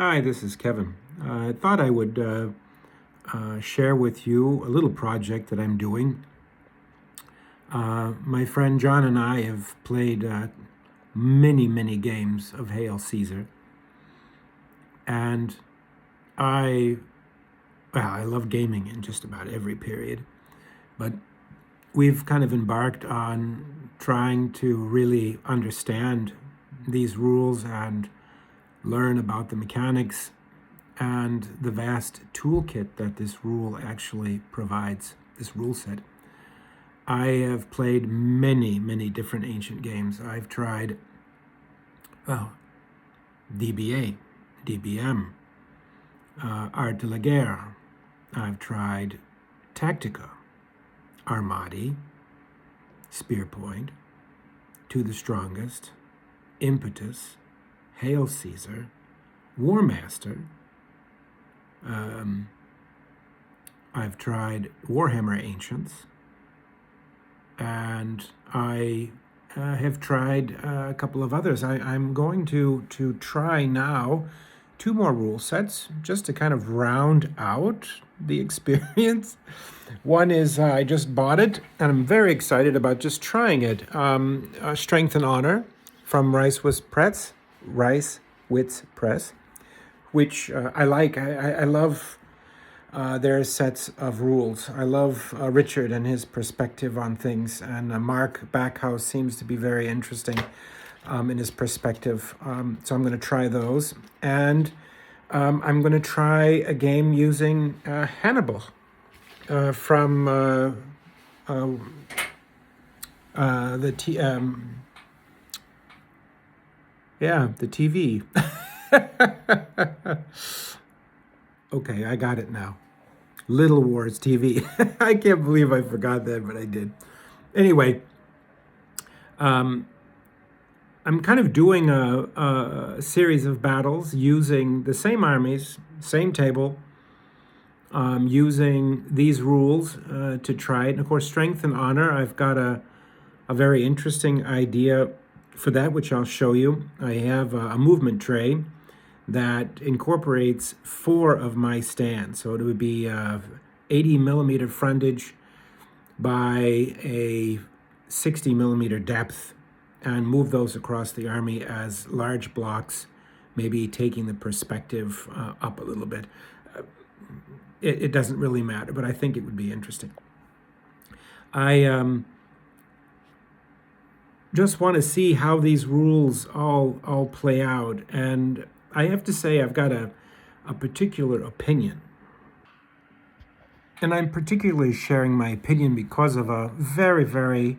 Hi, this is Kevin. I thought I would share with you a little project that I'm doing. My friend John and I have played many games of Hail Caesar, and I, I love gaming in just about every period, but we've kind of embarked on trying to really understand these rules and learn about the mechanics and the vast toolkit that this rule actually provides, this rule set. I have played many different ancient games. I've tried, well, DBA, DBM, Art de la Guerre. I've tried Tactica, Armadi, Spearpoint, To the Strongest, Impetus, Hail Caesar, Warmaster. I've tried Warhammer Ancients, and I have tried a couple of others. I'm going to try now 2 more rule sets just to kind of round out the experience. One is I just bought it, and I'm very excited about just trying it. Strength and Honor from Rice Witz Press, which I like. I love their sets of rules. I love Richard and his perspective on things, and Mark Backhouse seems to be very interesting in his perspective. So I'm going to try those, and I'm going to try a game using Hannibal from the TV. Okay, I got it now. Little Wars TV. I can't believe I forgot that, but I did. Anyway, I'm kind of doing a series of battles using the same armies, same table, using these rules to try it. And of course, Strength and Honor, I've got a very interesting idea for that, which I'll show you. I have a movement tray that incorporates 4 of my stands. So it would be 80 millimeter frontage by a 60 millimeter depth, and move those across the army as large blocks, maybe taking the perspective up a little bit. It doesn't really matter, but I think it would be interesting. I just want to see how these rules all play out, and I have to say I've got a particular opinion. And I'm particularly sharing my opinion because of a very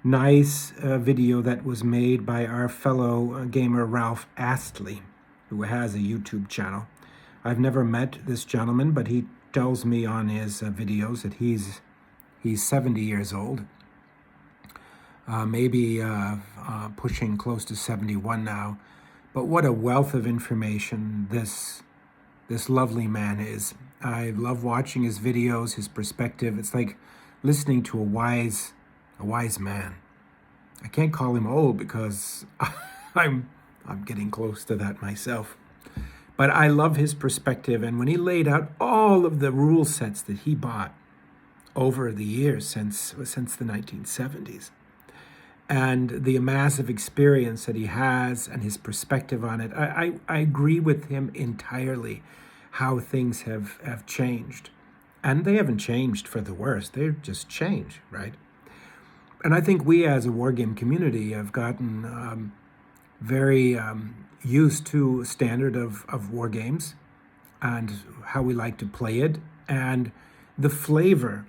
nice video that was made by our fellow gamer Ralph Astley, who has a YouTube channel. I've never met this gentleman, but he tells me on his videos that he's 70 years old, maybe pushing close to 71 now. But what a wealth of information this lovely man is. I love watching his videos, his perspective. It's like listening to a wise man. I can't call him old because I'm getting close to that myself. But I love his perspective, and when he laid out all of the rule sets that he bought over the years since the 1970s, and the massive experience that he has and his perspective on it, I agree with him entirely how things have changed. And they haven't changed for the worse. They've just changed, right? And I think we as a wargame community have gotten very used to a standard of war games and how we like to play it, and the flavor.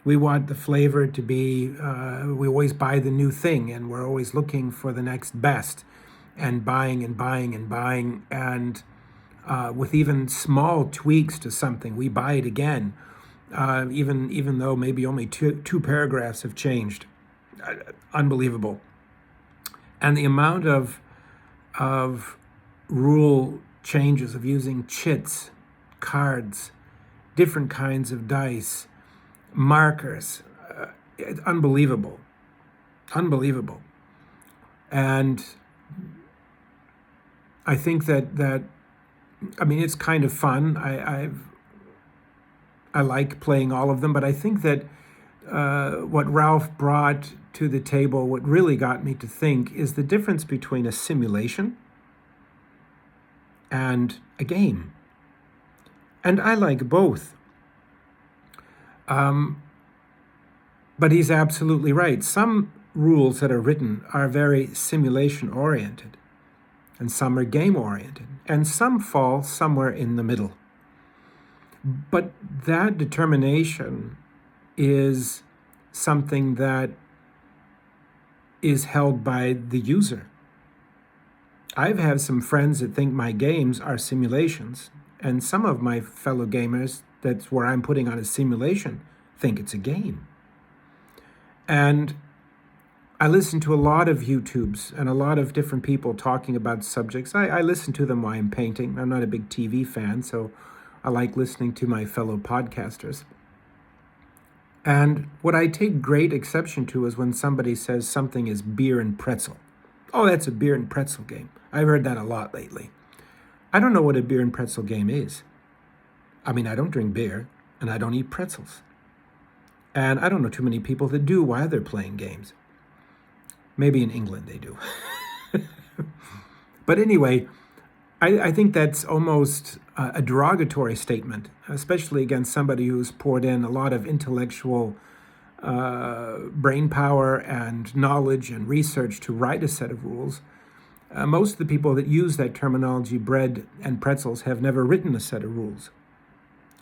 We want the flavor to be, we always buy the new thing, and we're always looking for the next best, and buying, and with even small tweaks to something, we buy it again, even though maybe only two paragraphs have changed. Unbelievable. And the amount of rule changes, of using chits, cards, different kinds of dice, markers, it's unbelievable. And I think that I mean, it's kind of fun. I like playing all of them, but I think that what Ralph brought to the table, what really got me to think, is the difference between a simulation and a game. And I like both. But he's absolutely right. Some rules that are written are very simulation oriented, and some are game oriented, and some fall somewhere in the middle. But that determination is something that is held by the user. I've had some friends that think my games are simulations, and some of my fellow gamers, that's where I'm putting on a simulation, think it's a game. And I listen to a lot of YouTubes and a lot of different people talking about subjects. I listen to them while I'm painting. I'm not a big TV fan, so I like listening to my fellow podcasters. And what I take great exception to is when somebody says something is beer and pretzel. Oh, that's a beer and pretzel game. I've heard that a lot lately. I don't know what a beer and pretzel game is. I mean, I don't drink beer, and I don't eat pretzels. And I don't know too many people that do while they're playing games. Maybe in England they do. But anyway, I think that's almost a derogatory statement, especially against somebody who's poured in a lot of intellectual brain power and knowledge and research to write a set of rules. Most of the people that use that terminology, bread and pretzels, have never written a set of rules.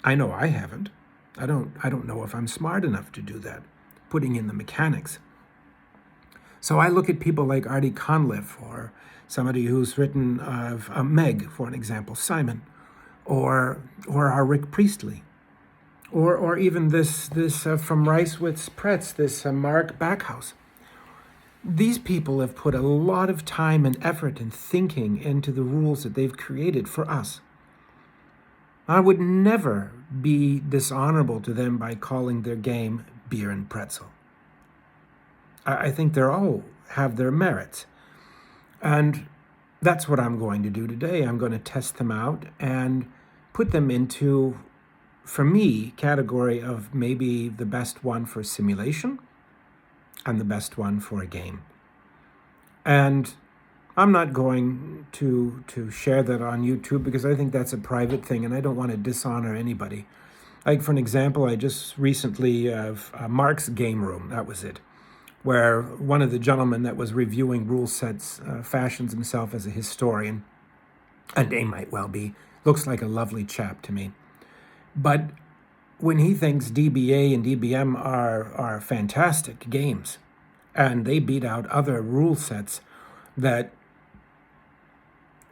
I know I haven't. I don't know if I'm smart enough to do that, putting in the mechanics. So I look at people like Artie Conliffe, or somebody who's written of Meg, for an example, Simon, or our Rick Priestley, or even this from Rice with Pretz, this Mark Backhouse. These people have put a lot of time and effort and thinking into the rules that they've created for us. I would never be dishonorable to them by calling their game beer and pretzel. I think they all have their merits. And that's what I'm going to do today. I'm going to test them out and put them into, for me, category of maybe the best one for simulation and the best one for a game. And I'm not going to share that on YouTube because I think that's a private thing and I don't want to dishonor anybody. Like, for an example, I just recently, Mark's Game Room, that was it, where one of the gentlemen that was reviewing rule sets fashions himself as a historian, and they might well be, looks like a lovely chap to me. But when he thinks DBA and DBM are fantastic games, and they beat out other rule sets that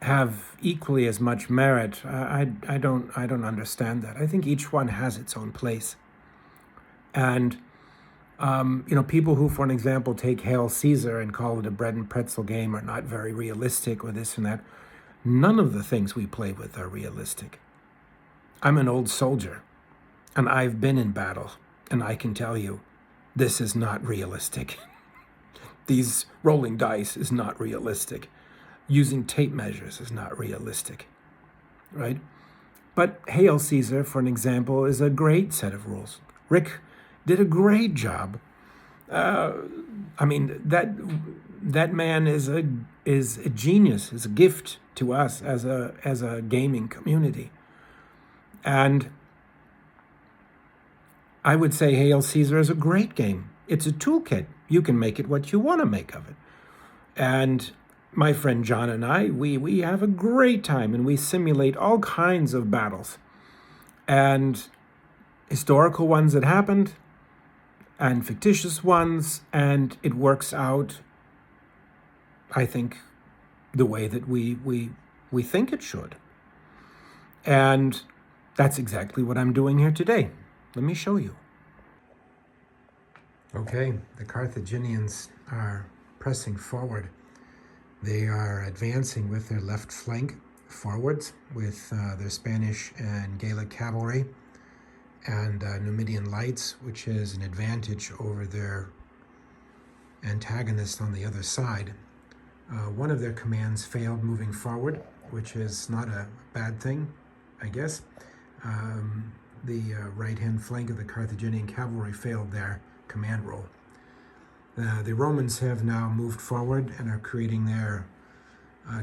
have equally as much merit, I don't understand that. I think each one has its own place. And people who, for an example, take Hail Caesar and call it a bread and pretzel game are not very realistic or this and that. None of the things we play with are realistic. I'm an old soldier, and I've been in battle, and I can tell you, this is not realistic. These rolling dice is not realistic. Using tape measures is not realistic, right? But Hail Caesar, for an example, is a great set of rules. Rick did a great job. That man is a genius, is a gift to us as a gaming community. And I would say Hail Caesar is a great game. It's a toolkit. You can make it what you want to make of it. And my friend John and I, we have a great time, and we simulate all kinds of battles. And historical ones that happened, and fictitious ones, and it works out, I think, the way that we think it should. And that's exactly what I'm doing here today. Let me show you. Okay, the Carthaginians are pressing forward. They are advancing with their left flank forwards with their Spanish and Gaelic cavalry and Numidian lights, which is an advantage over their antagonists on the other side. One of their commands failed moving forward, which is not a bad thing, I guess. The right-hand flank of the Carthaginian cavalry failed their command role. The Romans have now moved forward and are creating their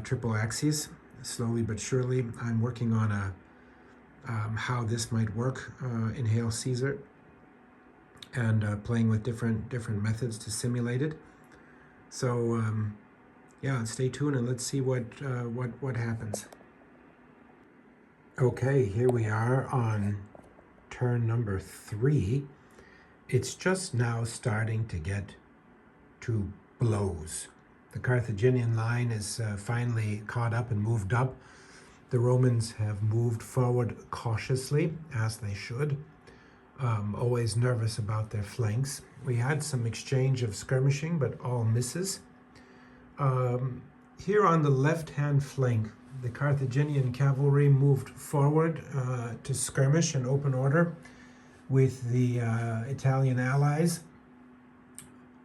triple axes, slowly but surely. I'm working on how this might work in Hail Caesar, and playing with different methods to simulate it. So yeah, stay tuned and let's see what happens. Okay, here we are on turn number 3. It's just now starting to get to blows. The Carthaginian line is finally caught up and moved up. The Romans have moved forward cautiously, as they should, always nervous about their flanks. We had some exchange of skirmishing, but all misses. Here on the left-hand flank, the Carthaginian cavalry moved forward to skirmish in open order with the Italian allies,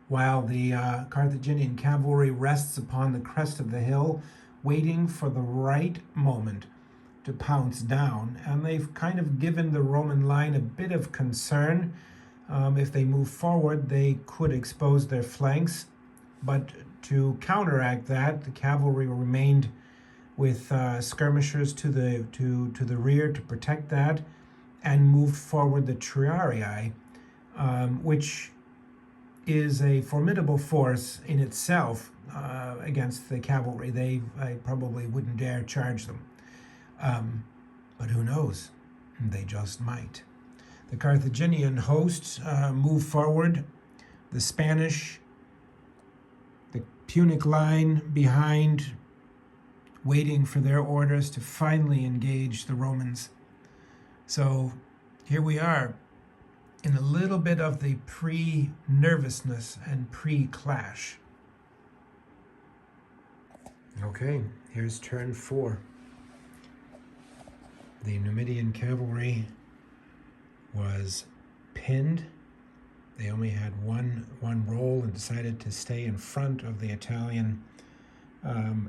while the Carthaginian cavalry rests upon the crest of the hill, waiting for the right moment to pounce down. And they've kind of given the Roman line a bit of concern. If they move forward, they could expose their flanks. But to counteract that, the cavalry remained with skirmishers to the rear to protect that, and moved forward the triarii, which is a formidable force in itself against the cavalry. I probably wouldn't dare charge them. But who knows? They just might. The Carthaginian hosts move forward. The Spanish, the Punic line behind, waiting for their orders to finally engage the Romans. So here we are, in a little bit of the pre-nervousness and pre-clash. Okay, here's turn 4. The Numidian cavalry was pinned. They only had one roll and decided to stay in front of the Italian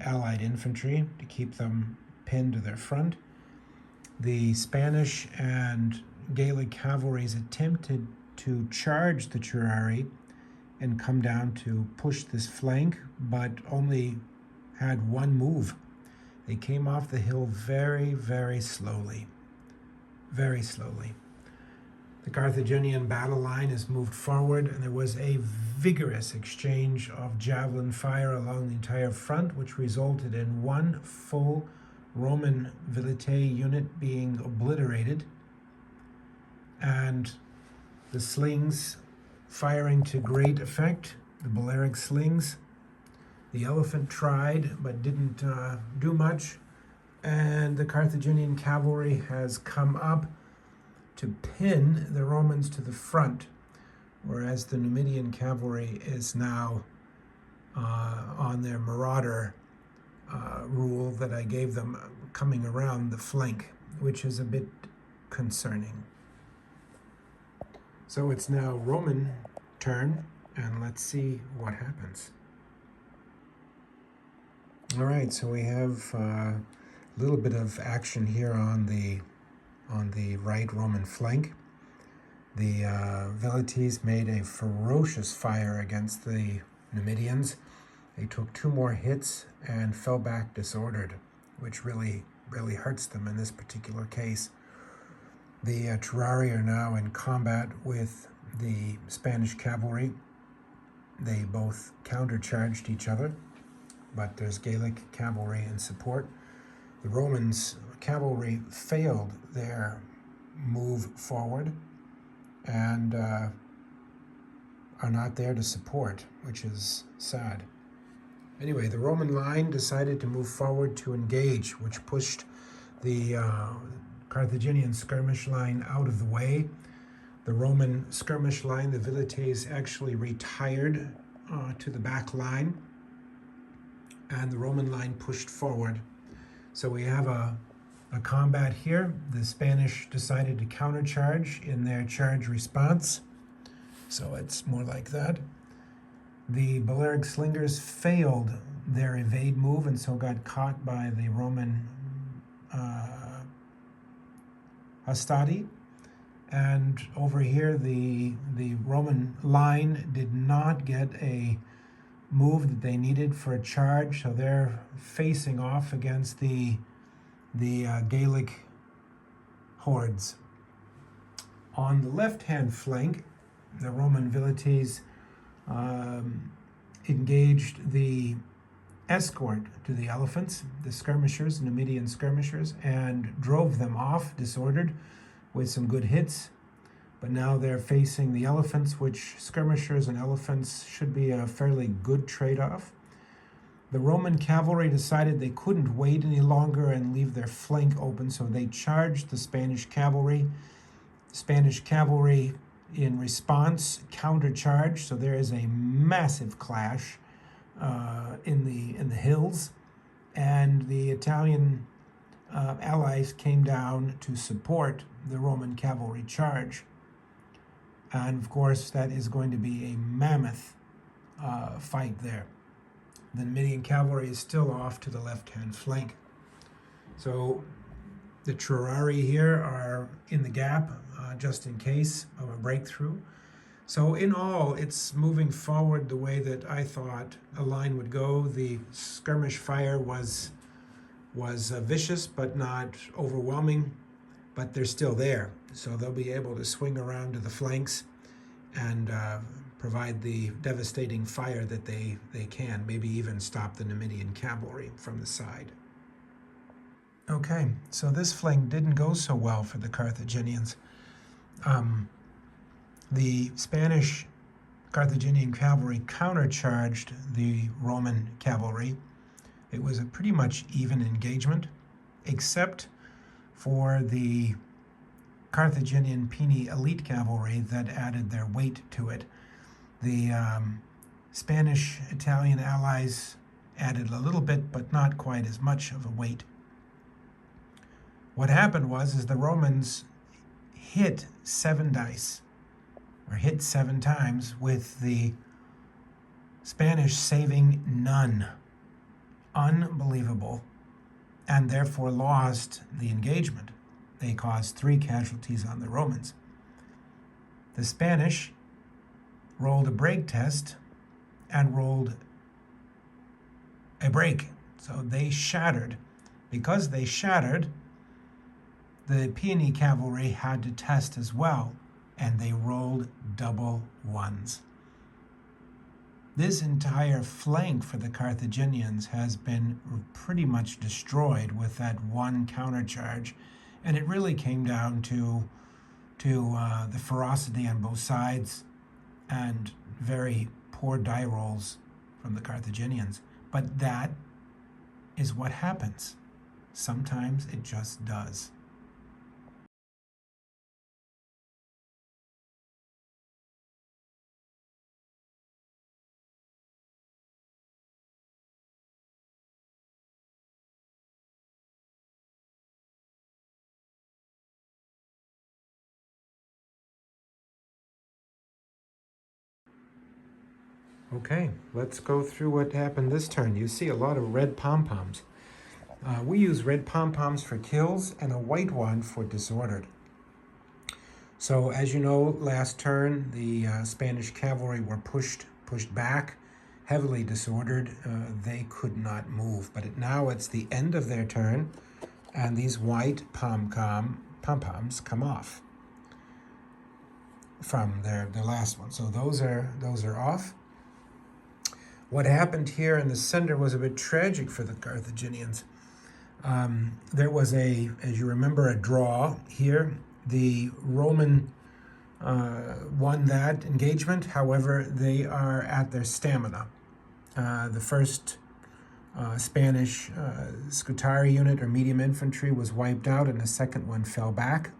allied infantry to keep them pinned to their front. The Spanish and Gallic cavalries attempted to charge the Triarii and come down to push this flank, but only had one move. They came off the hill very, very slowly. Very slowly. The Carthaginian battle line has moved forward, and there was a vigorous exchange of javelin fire along the entire front, which resulted in one full Roman Villetae unit being obliterated, and the slings firing to great effect, the Balearic slings. The elephant tried, but didn't do much, and the Carthaginian cavalry has come up to pin the Romans to the front, whereas the Numidian cavalry is now on their marauder rule that I gave them, coming around the flank, which is a bit concerning. So it's now Roman turn, and let's see what happens. All right, so we have a little bit of action here on the right Roman flank. The Velites made a ferocious fire against the Numidians. They took 2 more hits and fell back disordered, which really hurts them in this particular case. The Triarii are now in combat with the Spanish cavalry. They both countercharged each other, but there's Gallic cavalry in support. The Romans cavalry failed their move forward and are not there to support, which is sad. Anyway, the Roman line decided to move forward to engage, which pushed the Carthaginian skirmish line out of the way. The Roman skirmish line, the Velites, actually retired to the back line, and the Roman line pushed forward. So we have a combat here. The Spanish decided to countercharge in their charge response. So it's more like that. The Balearic slingers failed their evade move and so got caught by the Roman hastati. And over here, the Roman line did not get a move that they needed for a charge, so they're facing off against the Gaelic hordes. On the left-hand flank, the Roman velites engaged the escort to the elephants, the skirmishers, Numidian skirmishers, and drove them off disordered with some good hits. But now they're facing the elephants, which skirmishers and elephants should be a fairly good trade-off. The Roman cavalry decided they couldn't wait any longer and leave their flank open, so they charged the Spanish cavalry. Spanish cavalry, in response, countercharged, so there is a massive clash in the hills, and the Italian allies came down to support the Roman cavalry charge. And of course, that is going to be a mammoth fight there. The Numidian cavalry is still off to the left-hand flank. So the Trurari here are in the gap just in case of a breakthrough. So in all, it's moving forward the way that I thought a line would go. The skirmish fire was vicious but not overwhelming, but they're still there. So they'll be able to swing around to the flanks and provide the devastating fire that they can, maybe even stop the Numidian cavalry from the side. Okay, so this flank didn't go so well for the Carthaginians. The Spanish Carthaginian cavalry countercharged the Roman cavalry. It was a pretty much even engagement, except for the Carthaginian Pini elite cavalry that added their weight to it. The Spanish-Italian allies added a little bit, but not quite as much of a weight. What happened was the Romans hit 7 dice, or hit 7 times, with the Spanish saving none. Unbelievable. And therefore lost the engagement. They caused 3 casualties on the Romans. The Spanish rolled a break test and rolled a break. So they shattered. Because they shattered, the Peony cavalry had to test as well, and they rolled double 1s. This entire flank for the Carthaginians has been pretty much destroyed with that one countercharge, and it really came down to the ferocity on both sides and very poor die rolls from the Carthaginians. But that is what happens. Sometimes it just does. Okay, let's go through what happened this turn. You see a lot of red pom-poms. We use red pom-poms for kills and a white one for disordered. So as you know, last turn the Spanish cavalry were pushed back, heavily disordered. They could not move, but now it's the end of their turn, and these white pom-poms come off from their last one. So those are off. What happened here in the center was a bit tragic for the Carthaginians. There was as you remember, a draw here. The Roman won that engagement. However, they are at their stamina. The first Spanish Scutari unit or medium infantry was wiped out, and the second one fell back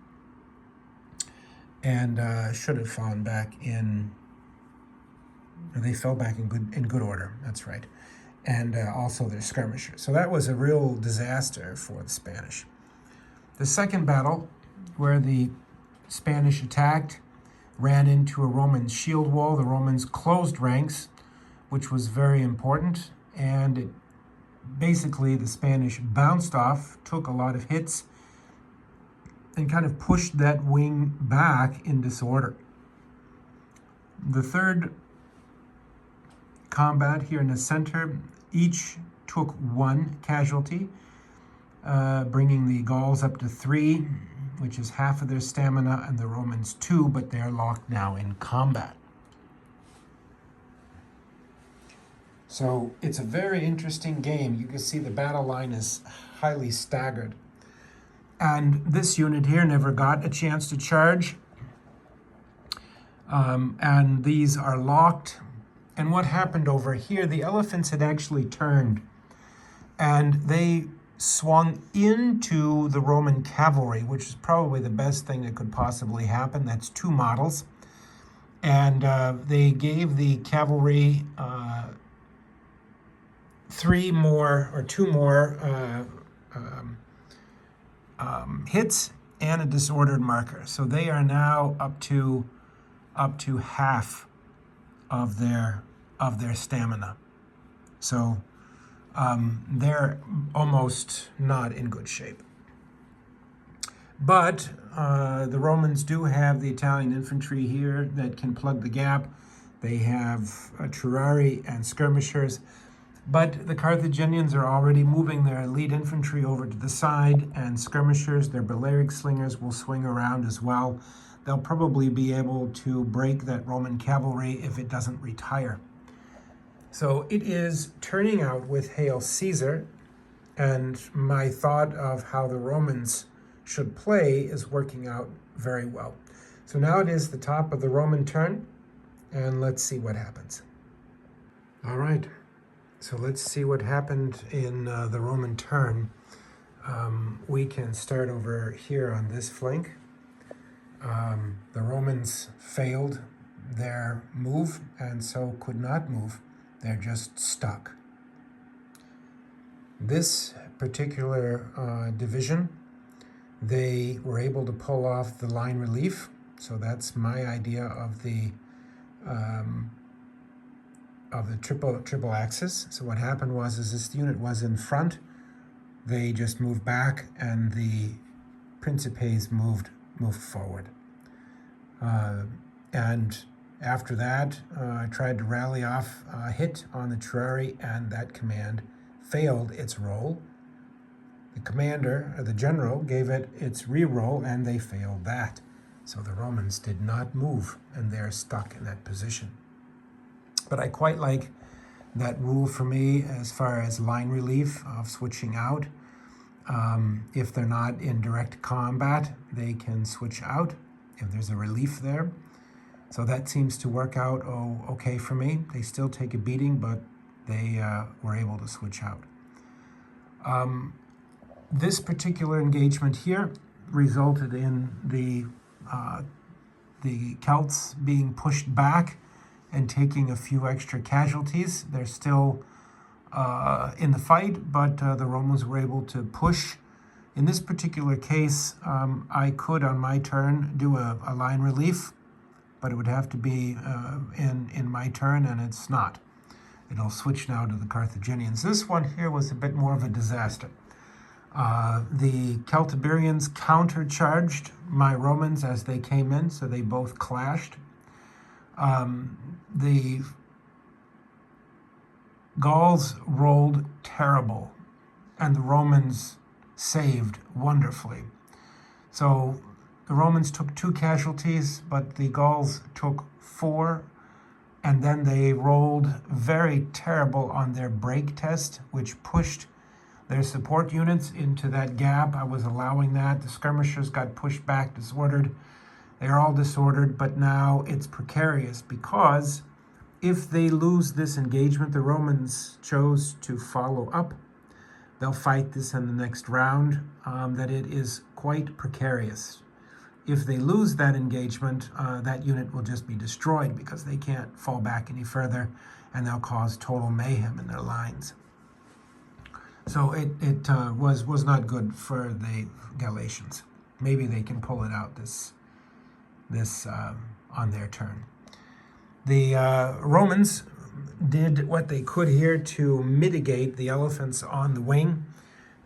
and should have fallen back in. They fell back in good order. That's right. And also their skirmishers. So that was a real disaster for the Spanish. The second battle, where the Spanish attacked, ran into a Roman shield wall. The Romans closed ranks, which was very important, and it basically the Spanish bounced off, took a lot of hits, and kind of pushed that wing back in disorder. The third combat here in the center, each took 1 casualty, bringing the Gauls up to 3, which is half of their stamina, and the Romans 2, but they're locked now in combat. So it's a very interesting game. You can see the battle line is highly staggered. And this unit here never got a chance to charge. And these are locked. And what happened over here, the elephants had actually turned. And they swung into the Roman cavalry, which is probably the best thing that could possibly happen. That's 2 models. And they gave the cavalry 2 more hits and a disordered marker. So they are now up to half of their stamina. So they're almost not in good shape. But the Romans do have the Italian infantry here that can plug the gap. They have Trurari and skirmishers. But the Carthaginians are already moving their elite infantry over to the side, and skirmishers, their Balearic slingers, will swing around as well. They'll probably be able to break that Roman cavalry if it doesn't retire. So it is turning out with Hail Caesar, and my thought of how the Romans should play is working out very well. So now it is the top of the Roman turn, and let's see what happens. All right. So let's see what happened in the Roman turn. We can start over here on this flank. The Romans failed their move and so could not move. They're just stuck. This particular division, they were able to pull off the line relief. So that's my idea of the triple axis. So what happened was this unit was in front. They just moved back, and the Principes moved forward. And after that, I tried to rally off a hit on the Trurari, and that command failed its roll. The commander, or the general, gave it its re-roll, and they failed that. So the Romans did not move, and they're stuck in that position. But I quite like that rule for me as far as line relief of switching out. If they're not in direct combat, they can switch out if there's a relief there. So that seems to work out okay for me. They still take a beating, but they were able to switch out. This particular engagement here resulted in the Celts being pushed back and taking a few extra casualties. They're still in the fight, but the Romans were able to push. In this particular case, I could, on my turn, do a line relief, but it would have to be in my turn, and it's not. It'll switch now to the Carthaginians. This one here was a bit more of a disaster. The Celtiberians countercharged my Romans as they came in, so they both clashed. The Gauls rolled terrible, and the Romans saved wonderfully. So the Romans took 2 casualties, but the Gauls took 4, and then they rolled very terrible on their break test, which pushed their support units into that gap. I was allowing that. The skirmishers got pushed back, disordered. They're all disordered, but now it's precarious because if they lose this engagement, the Romans chose to follow up. They'll fight this in the next round, that it is quite precarious. If they lose that engagement, that unit will just be destroyed because they can't fall back any further, and they'll cause total mayhem in their lines. So it was not good for the Galatians. Maybe they can pull it out this on their turn. The Romans did what they could here to mitigate the elephants on the wing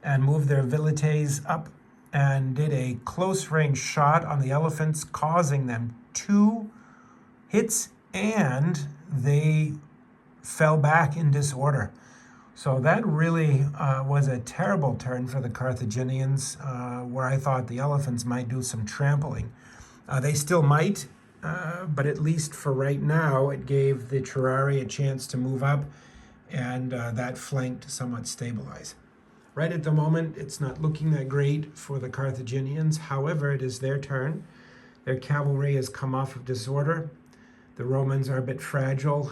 and move their velites up and did a close range shot on the elephants, causing them 2 hits, and they fell back in disorder. So that really was a terrible turn for the Carthaginians, where I thought the elephants might do some trampling. They still might, but at least for right now, it gave the Terrari a chance to move up, and that flank to somewhat stabilize. Right at the moment, it's not looking that great for the Carthaginians. However, it is their turn. Their cavalry has come off of disorder. The Romans are a bit fragile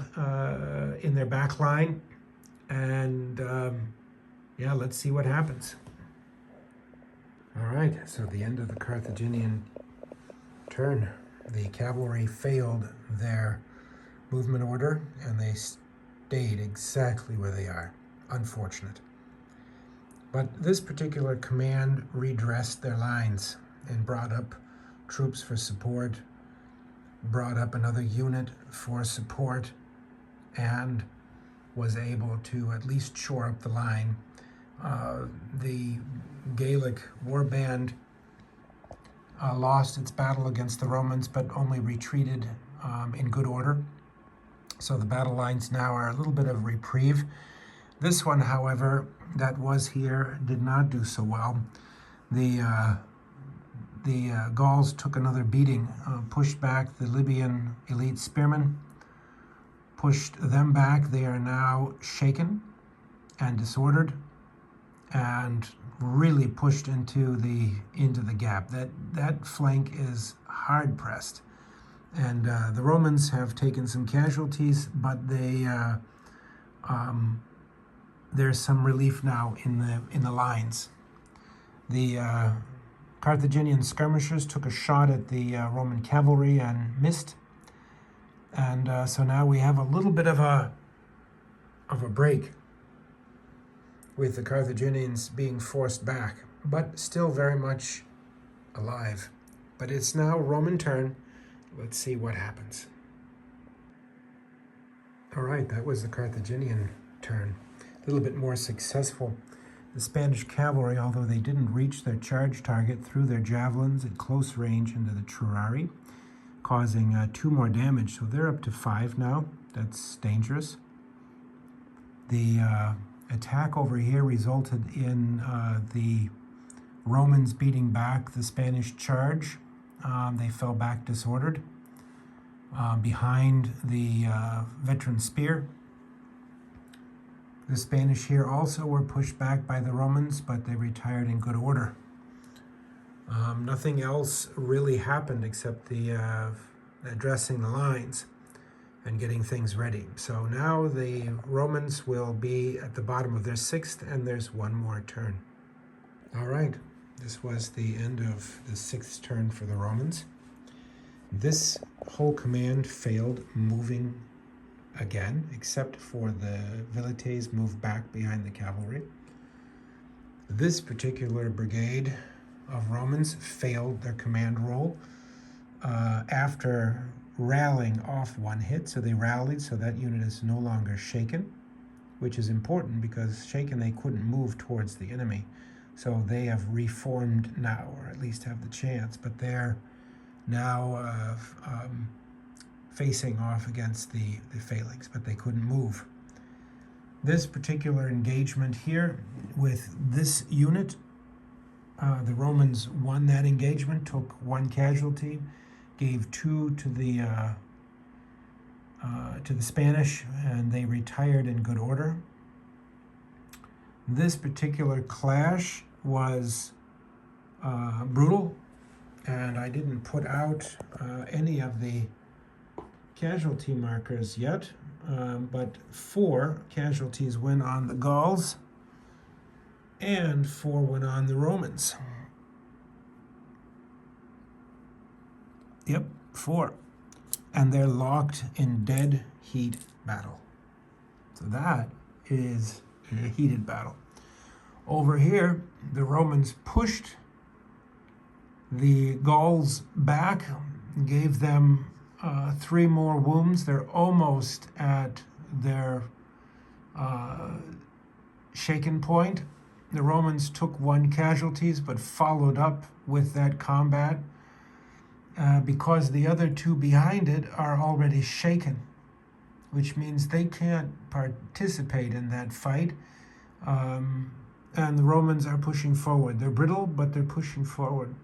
in their back line. And yeah, let's see what happens. All right, so the end of the Carthaginian turn. The cavalry failed their movement order, and they stayed exactly where they are. Unfortunate. But this particular command redressed their lines and brought up troops for support, brought up another unit for support, and was able to at least shore up the line. The Gaelic warband lost its battle against the Romans, but only retreated in good order. So the battle lines now are a little bit of reprieve. This one, however, that was here did not do so well. The Gauls took another beating, pushed back the Libyan elite spearmen, pushed them back. They are now shaken and disordered, and really pushed into the gap. That flank is hard pressed, and the Romans have taken some casualties, but there's some relief now in the lines. The Carthaginian skirmishers took a shot at the Roman cavalry and missed, and so now we have a little bit of a break, with the Carthaginians being forced back, but still very much alive. But it's now Roman turn. Let's see what happens. All right, that was the Carthaginian turn. A little bit more successful. The Spanish cavalry, although they didn't reach their charge target, threw their javelins at close range into the Terrari, causing 2 more damage. So they're up to 5 now. That's dangerous. The attack over here resulted in the Romans beating back the Spanish charge. They fell back disordered behind the veteran spear. The Spanish here also were pushed back by the Romans, but they retired in good order. Nothing else really happened except the addressing the lines and getting things ready. So now the Romans will be at the bottom of their 6th, and there's 1 more turn. All right, this was the end of the 6th turn for the Romans. This whole command failed moving again, except for the velites moved back behind the cavalry. This particular brigade of Romans failed their command role after rallying off 1 hit. So they rallied, so that unit is no longer shaken, which is important because shaken they couldn't move towards the enemy. So they have reformed now, or at least have the chance, but they're now facing off against the phalanx, but they couldn't move. This particular engagement here with this unit, the Romans won that engagement, took 1 casualty, gave 2 to the Spanish, and they retired in good order. This particular clash was brutal, and I didn't put out any of the casualty markers yet, but 4 casualties went on the Gauls and 4 went on the Romans. Yep, 4. And they're locked in dead heat battle. So that is a heated battle. Over here, the Romans pushed the Gauls back, gave them 3 more wounds. They're almost at their shaken point. The Romans took 1 casualties, but followed up with that combat because the other 2 behind it are already shaken, which means they can't participate in that fight. And the Romans are pushing forward. They're brittle, but they're pushing forward.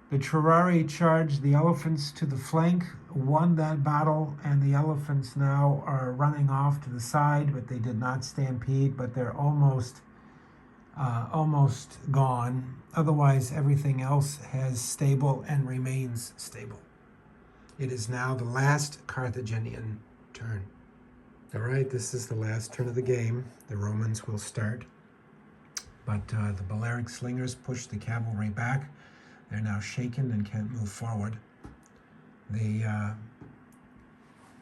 The Trurari charged the elephants to the flank, won that battle, and the elephants now are running off to the side, but they did not stampede, but they're almost gone. Otherwise, everything else has stable and remains stable. It is now the last Carthaginian turn. All right, this is the last turn of the game. The Romans will start, but the Balearic slingers push the cavalry back. They're now shaken and can't move forward. The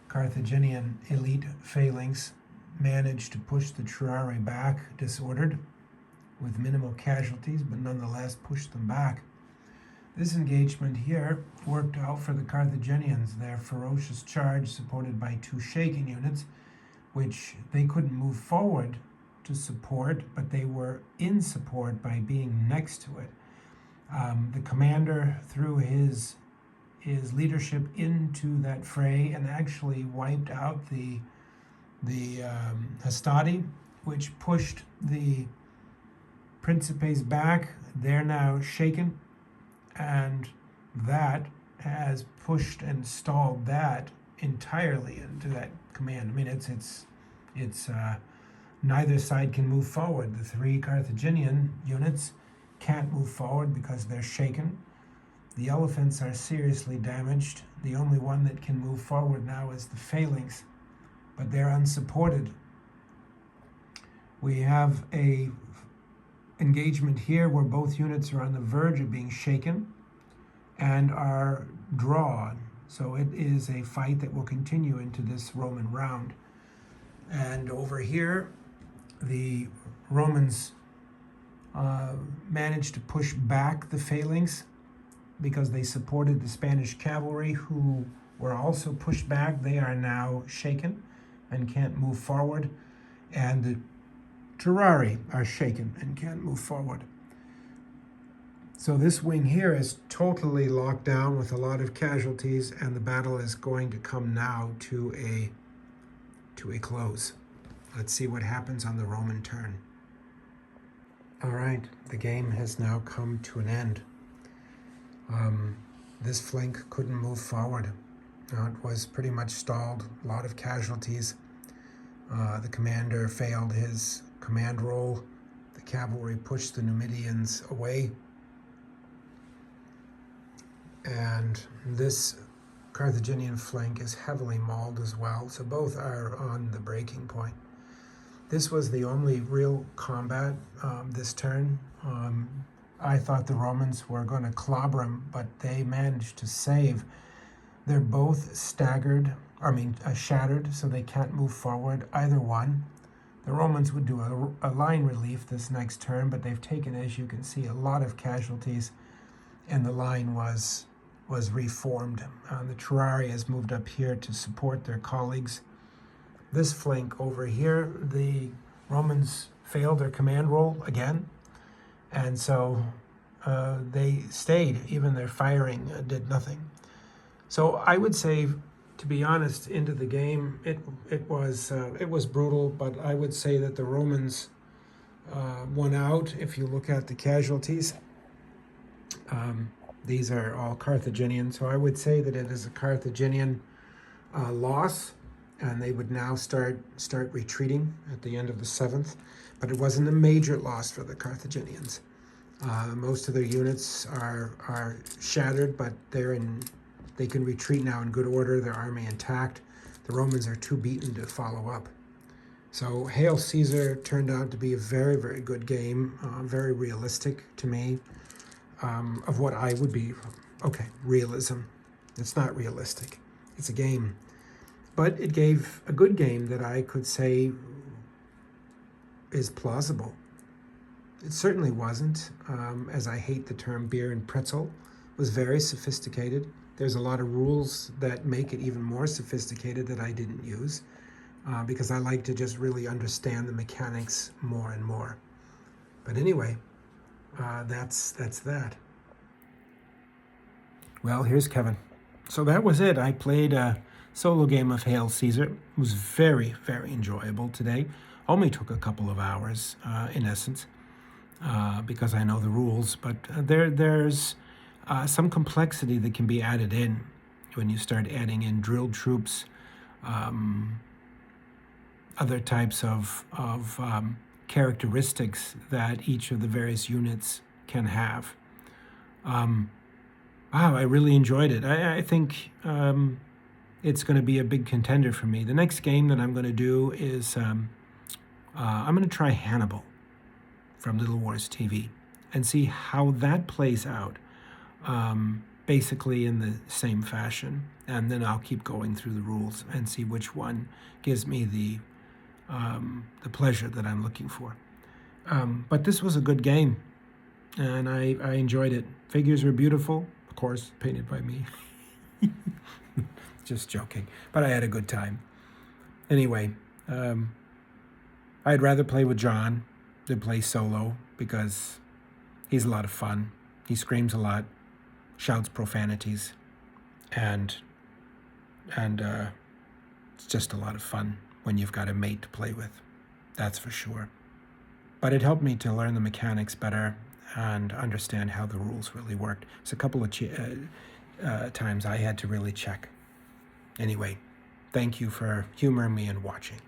Carthaginian elite phalanx managed to push the Trurari back disordered with minimal casualties, but nonetheless pushed them back. This engagement here worked out for the Carthaginians. Their ferocious charge, supported by 2 shaken units, which they couldn't move forward to support, but they were in support by being next to it. The commander threw his leadership into that fray and actually wiped out the Hastati, which pushed the Principes back. They're now shaken, and that has pushed and stalled that entirely into that command. I mean, it's neither side can move forward. The 3 Carthaginian units can't move forward because they're shaken. The elephants are seriously damaged. The only one that can move forward now is the phalanx, but they're unsupported. We have a engagement here where both units are on the verge of being shaken and are drawn. So it is a fight that will continue into this Roman round. And over here, the Romans managed to push back the phalanx because they supported the Spanish cavalry, who were also pushed back. They are now shaken and can't move forward. And the Trurari are shaken and can't move forward. So this wing here is totally locked down with a lot of casualties, and the battle is going to come now to a close. Let's see what happens on the Roman turn. All right, the game has now come to an end. This flank couldn't move forward. It was pretty much stalled, a lot of casualties. The commander failed his command role. The cavalry pushed the Numidians away. And this Carthaginian flank is heavily mauled as well, so both are on the breaking point. This was the only real combat this turn. I thought the Romans were going to clobber them, but they managed to save. They're both shattered, so they can't move forward, either one. The Romans would do a line relief this next turn, but they've taken, as you can see, a lot of casualties, and the line was reformed. The Trurari has moved up here to support their colleagues. This flank over here, the Romans failed their command role again, and so they stayed. Even their firing did nothing. So I would say, to be honest, into the game, it was brutal, but I would say that the Romans won out. If you look at the casualties, these are all Carthaginian, so I would say that it is a Carthaginian loss, and they would now start retreating at the end of the 7th. But it wasn't a major loss for the Carthaginians. Most of their units are shattered, but they can retreat now in good order, their army intact. The Romans are too beaten to follow up. So Hail Caesar turned out to be a very, very good game, very realistic to me, of what I would be. Okay, realism. It's not realistic. It's a game. But it gave a good game that I could say is plausible. It certainly wasn't, as I hate the term beer and pretzel, was very sophisticated. There's a lot of rules that make it even more sophisticated that I didn't use. because I like to just really understand the mechanics more and more. But anyway, that's that. Well, here's Kevin. So that was it. I played a solo game of Hail Caesar. It was very, very enjoyable today. Only took a couple of hours, in essence, because I know the rules. But there's some complexity that can be added in when you start adding in drilled troops, other types of characteristics that each of the various units can have. Wow, I really enjoyed it. I think it's going to be a big contender for me. The next game that I'm going to do is I'm going to try Hannibal from Little Wars TV and see how that plays out, basically in the same fashion. And then I'll keep going through the rules and see which one gives me the pleasure that I'm looking for. But this was a good game, and I enjoyed it. Figures were beautiful, of course, painted by me. Just joking, but I had a good time. Anyway, I'd rather play with John than play solo because he's a lot of fun. He screams a lot, shouts profanities, and it's just a lot of fun when you've got a mate to play with. That's for sure. But it helped me to learn the mechanics better and understand how the rules really worked. It's a couple of times I had to really check. Anyway, thank you for humoring me and watching.